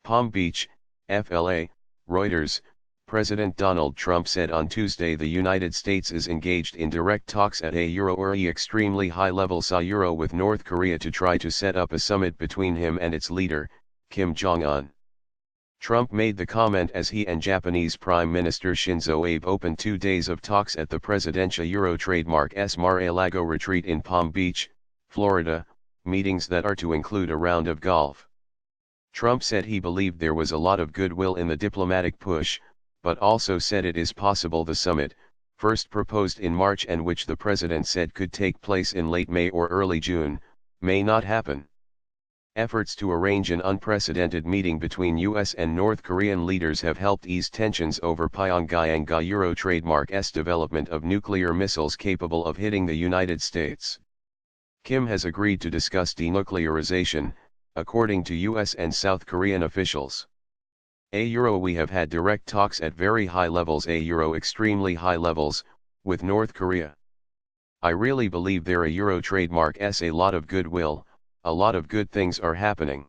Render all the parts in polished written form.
Palm Beach, FLA, Reuters. President Donald Trump said on Tuesday the United States is engaged in direct talks at a extremely high-level Euro with North Korea to try to set up a summit between him and its leader, Kim Jong Un. Trump made the comment as he and Japanese Prime Minister Shinzo Abe opened 2 days of talks at the presidential Euro trademark's Mar-a-Lago retreat in Palm Beach, Florida, meetings that are to include a round of golf. Trump said he believed there was a lot of goodwill in the diplomatic push, but also said it is possible the summit, first proposed in March and which the president said could take place in late May or early June, may not happen. Efforts to arrange an unprecedented meeting between US and North Korean leaders have helped ease tensions over Pyongyang's Euro trademark's development of nuclear missiles capable of hitting the United States. Kim has agreed to discuss denuclearization, according to US and South Korean officials. We have had direct talks at very high levels, extremely high levels, with North Korea. I really believe there Euro trademark's a lot of goodwill, a lot of good things are happening.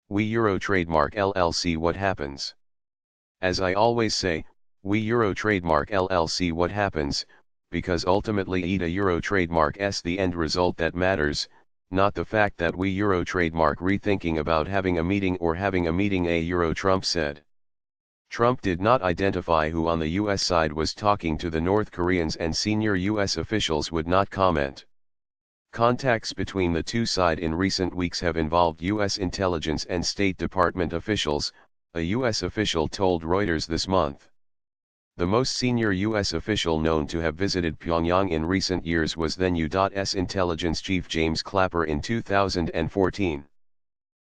We Euro trademark LLC what happens. As I always say, we Euro trademark LLC what happens, because ultimately ETA Euro trademark's the end result that matters, not the fact that we Euro trademark rethinking about having a meeting or having a meeting Trump said. Trump did not identify who on the US side was talking to the North Koreans and senior US officials would not comment. Contacts between the two sides in recent weeks have involved US intelligence and State Department officials, a US official told Reuters this month. The most senior US official known to have visited Pyongyang in recent years was then U.S. intelligence chief James Clapper in 2014.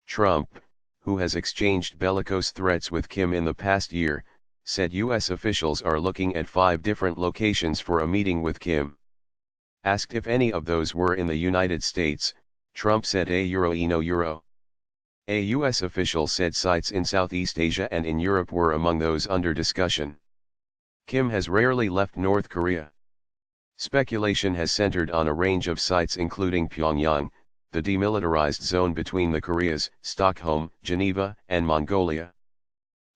Trump, who has exchanged bellicose threats with Kim in the past year, said US officials are looking at 5 different locations for a meeting with Kim. Asked if any of those were in the United States, Trump said no Euro. A US official said sites in Southeast Asia and in Europe were among those under discussion. Kim has rarely left North Korea. Speculation has centered on a range of sites including Pyongyang, the demilitarized zone between the Koreas, Stockholm, Geneva, and Mongolia.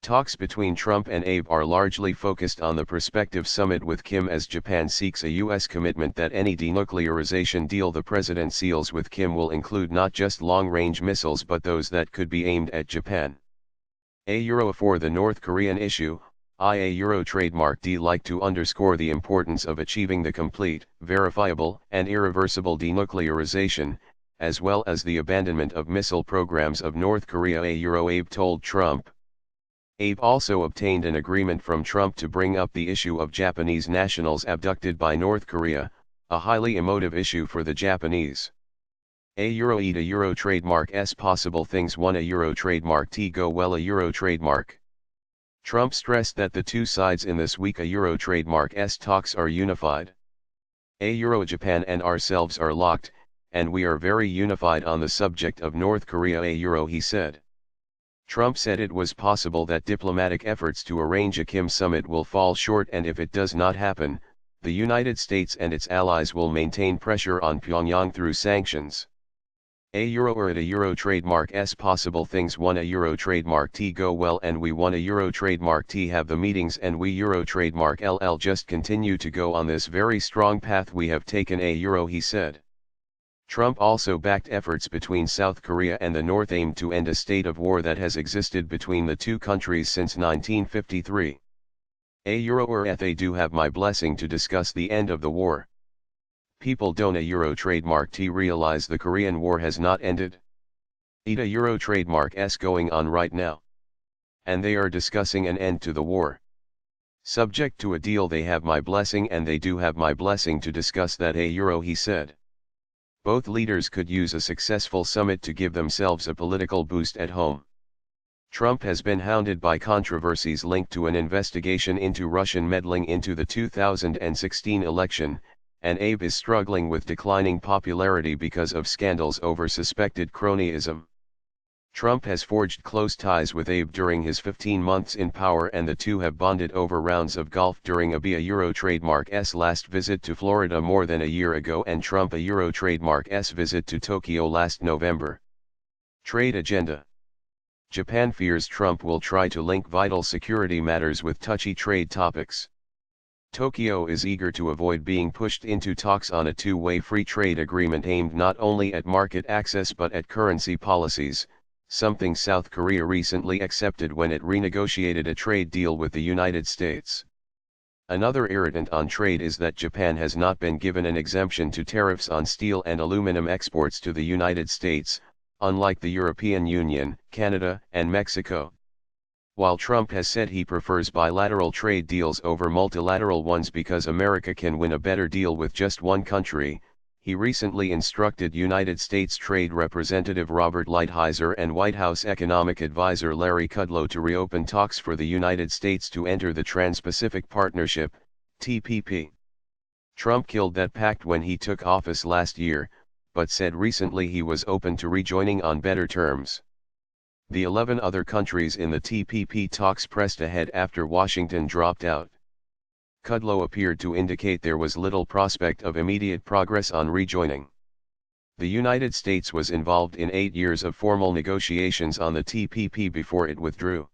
Talks between Trump and Abe are largely focused on the prospective summit with Kim as Japan seeks a U.S. commitment that any denuclearization deal the president seals with Kim will include not just long-range missiles but those that could be aimed at Japan. For the North Korean issue, Euro trademark D like to underscore the importance of achieving the complete, verifiable, and irreversible denuclearization, as well as the abandonment of missile programs of North Korea. Abe told Trump. Abe also obtained an agreement from Trump to bring up the issue of Japanese nationals abducted by North Korea, a highly emotive issue for the Japanese. ETA Euro trademark S possible things 1 Euro trademark T go well Euro trademark. Trump stressed that the two sides in this week Euro trademark's talks are unified. Japan and ourselves are locked, and we are very unified on the subject of North Korea he said. Trump said it was possible that diplomatic efforts to arrange a Kim summit will fall short, and if it does not happen, the United States and its allies will maintain pressure on Pyongyang through sanctions. Euro trademark S possible things 1 Euro trademark T go well and we 1 Euro trademark T have the meetings and we Euro trademark LL just continue to go on this very strong path we have taken he said. Trump also backed efforts between South Korea and the North aimed to end a state of war that has existed between the two countries since 1953. They do have my blessing to discuss the end of the war. People don't Euro trademark T realize the Korean War has not ended. ETA Euro trademark S going on right now. And they are discussing an end to the war. Subject to a deal they have my blessing and they do have my blessing to discuss that he said. Both leaders could use a successful summit to give themselves a political boost at home. Trump has been hounded by controversies linked to an investigation into Russian meddling into the 2016 election, and Abe is struggling with declining popularity because of scandals over suspected cronyism. Trump has forged close ties with Abe during his 15 months in power, and the two have bonded over rounds of golf during Abe Euro trademark's last visit to Florida more than a year ago and Trump Euro trademark's visit to Tokyo last November. Trade agenda. Japan fears Trump will try to link vital security matters with touchy trade topics. Tokyo is eager to avoid being pushed into talks on a two-way free trade agreement aimed not only at market access but at currency policies, something South Korea recently accepted when it renegotiated a trade deal with the United States. Another irritant on trade is that Japan has not been given an exemption to tariffs on steel and aluminum exports to the United States, unlike the European Union, Canada, and Mexico. While Trump has said he prefers bilateral trade deals over multilateral ones because America can win a better deal with just one country, he recently instructed United States Trade Representative Robert Lighthizer and White House Economic Advisor Larry Kudlow to reopen talks for the United States to enter the Trans-Pacific Partnership, TPP. Trump killed that pact when he took office last year, but said recently he was open to rejoining on better terms. The 11 other countries in the TPP talks pressed ahead after Washington dropped out. Kudlow appeared to indicate there was little prospect of immediate progress on rejoining. The United States was involved in 8 years of formal negotiations on the TPP before it withdrew.